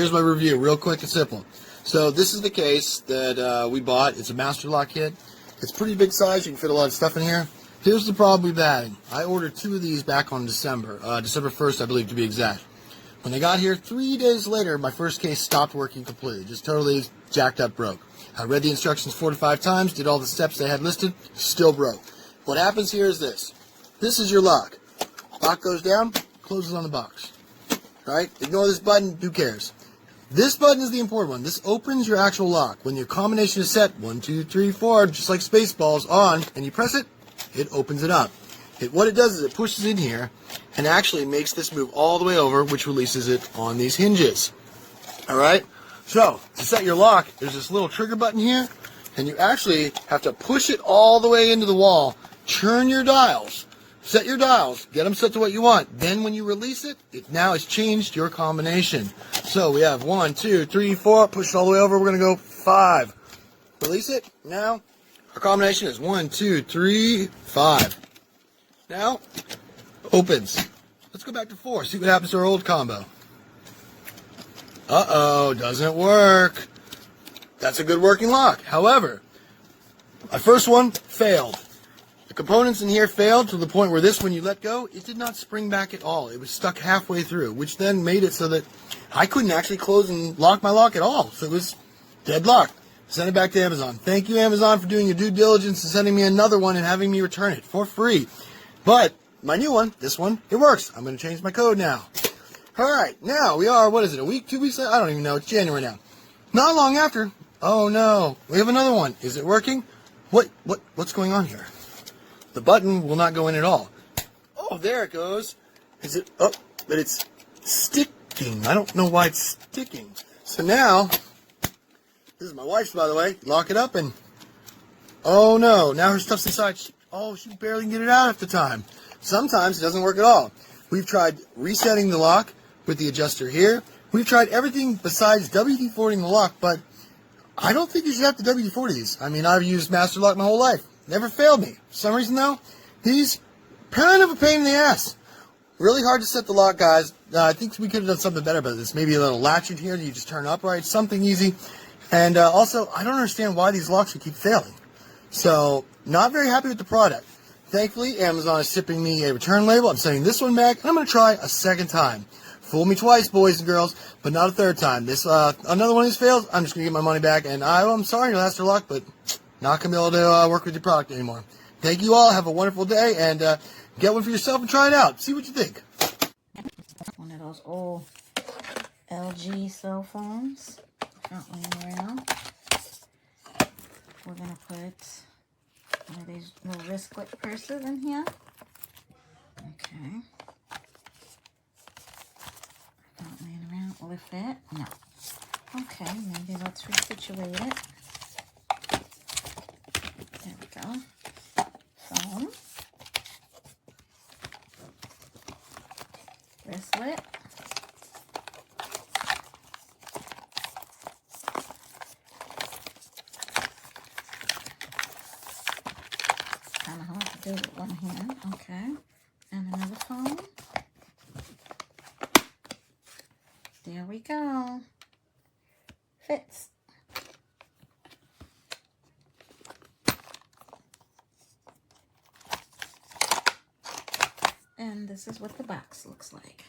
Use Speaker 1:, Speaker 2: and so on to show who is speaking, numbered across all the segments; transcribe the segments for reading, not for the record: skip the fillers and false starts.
Speaker 1: here's my review, real quick and simple. So this is the case that we bought. It's a master lock kit. It's pretty big size. You can fit a lot of stuff in here. Here's the problem we've had. I ordered 2 of these back on December 1st, I believe, to be exact. When they got here 3 days later, my first case stopped working completely. Just totally jacked up, broke. I read the instructions 4 to 5 times, did all the steps they had listed, still broke. What happens here is this. This is your lock. Lock goes down, closes on the box. Right? Ignore this button, who cares? This button is the important one. This opens your actual lock. When your combination is set, 1, 2, 3, 4, just like Spaceballs, on, and you press it, it opens it up. What it does is it pushes in here and actually makes this move all the way over, which releases it on these hinges. Alright? So, to set your lock, there's this little trigger button here, and you actually have to push it all the way into the wall, turn your dials, set your dials, get them set to what you want. Then when you release it, it now has changed your combination. So we have 1, 2, 3, 4, push it all the way over, we're going to go 5. Release it. Now, our combination is 1, 2, 3, 5. Now, opens. Let's go back to 4, see what happens to our old combo. Uh-oh, doesn't work. That's a good working lock. However, my first one failed. The components in here failed to the point where this, when you let go, it did not spring back at all. It was stuck halfway through, which then made it so that I couldn't actually close and lock my lock at all. So it was deadlocked. Send it back to Amazon. Thank you, Amazon, for doing your due diligence and sending me another one and having me return it for free. But my new one, this one, it works. I'm going to change my code now. All right, now we are, what is it, a week, 2 weeks? I don't even know. It's January now. Not long after, oh no, we have another one. Is it working? What's going on here? The button will not go in at all. Oh, there it goes. Is it? Oh, but it's sticking. I don't know why it's sticking. So now, this is my wife's, by the way. Lock it up and, oh no, now her stuff's inside. She barely can get it out at the time. Sometimes it doesn't work at all. We've tried resetting the lock with the adjuster here. We've tried everything besides WD-40ing the lock, but I don't think you should have to WD-40 these. I mean, I've used Master Lock my whole life. Never failed me. For some reason, though, these kind of a pain in the ass. Really hard to set the lock, guys. I think we could have done something better about this. Maybe a little latch in here that you just turn upright. Something easy. And also, I don't understand why these locks would keep failing. So, not very happy with the product. Thankfully, Amazon is shipping me a return label. I'm sending this one back, and I'm going to try a second time. Fool me twice, boys and girls, but not a third time. This another one of these fails, I'm just going to get my money back. And I'm sorry, Master Lock, but not going to be able to work with your product anymore. Thank you all. Have a wonderful day, and get one for yourself and try it out. See what you think.
Speaker 2: One of those old LG cell phones. Not laying around. We're going to put one of these little wristlet purses in here. Okay. Not laying around. Will it fit? No. Okay, maybe let's resituate it. There we go. Phone. Wristlet. Kind of hard to do with one hand. Okay. And another phone. There we go. Fits. And this is what the box looks like.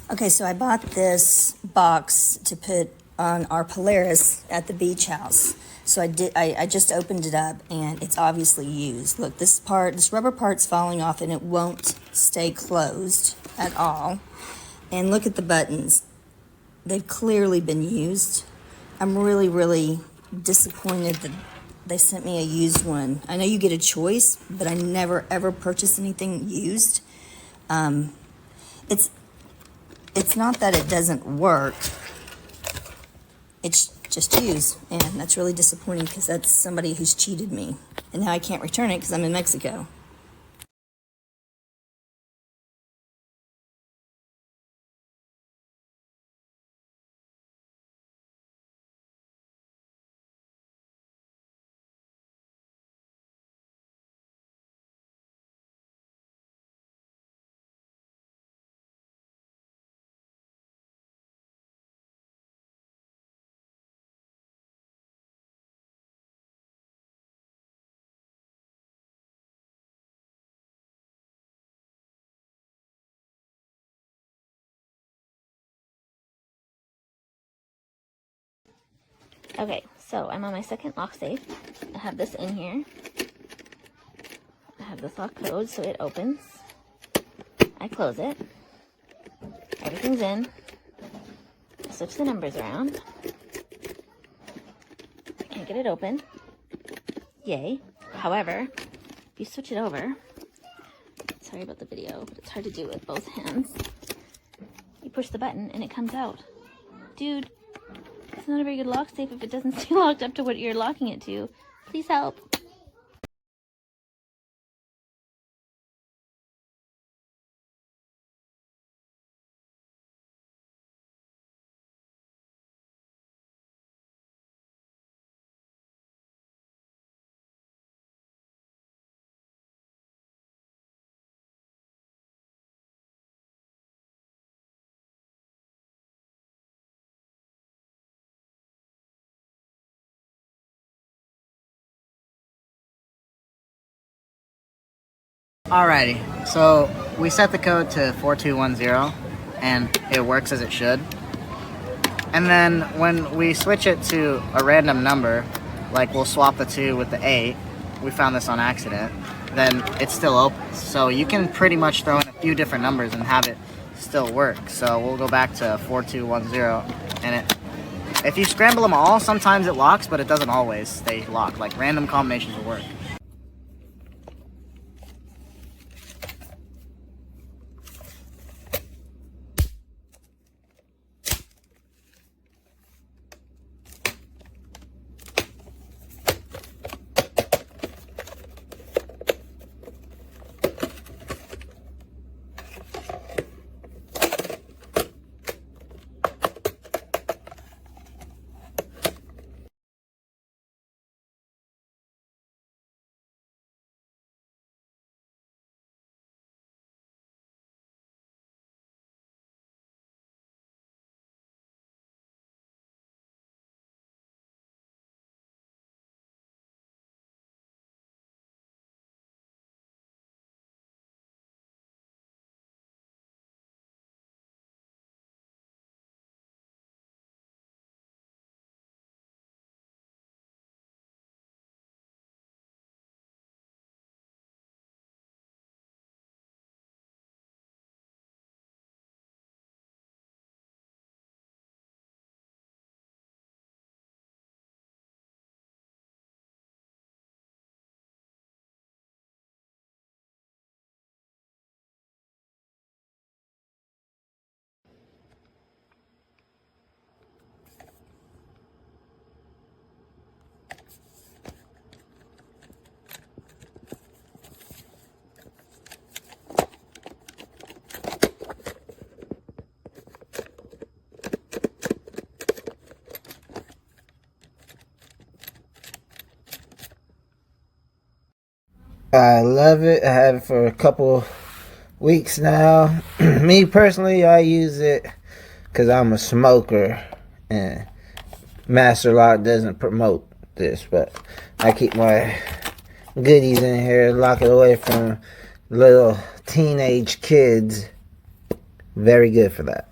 Speaker 2: Okay, so I bought this box to put on our Polaris at the beach house. So I just opened it up and it's obviously used. Look, this rubber part's falling off and it won't stay closed at all. And look at the buttons. They've clearly been used. I'm really, really disappointed that they sent me a used one. I know you get a choice, but I never ever purchase anything used. It's not that it doesn't work. It's just used, and that's really disappointing because that's somebody who's cheated me. And now I can't return it because I'm in Mexico. Okay, so I'm on my second lock safe. I have this in here. I have this lock code, so it opens. I close it. Everything's in. Switch the numbers around. Can't get it open. Yay. However, if you switch it over, sorry about the video, but it's hard to do with both hands. You push the button and it comes out. Dude, it's not a very good lock safe if it doesn't stay locked up to what you're locking it to. Please help.
Speaker 3: Alrighty, so we set the code to 4210 and it works as it should. And then when we switch it to a random number, like we'll swap the 2 with the 8, we found this on accident, then it still opens. So you can pretty much throw in a few different numbers and have it still work. So we'll go back to 4210 and if you scramble them all, sometimes it locks, but it doesn't always stay locked. Like random combinations will work.
Speaker 4: I love it. I have it for a couple weeks now. Me personally, I use it because I'm a smoker and Master Lock doesn't promote this, but I keep my goodies in here, lock it away from little teenage kids. Very good for that.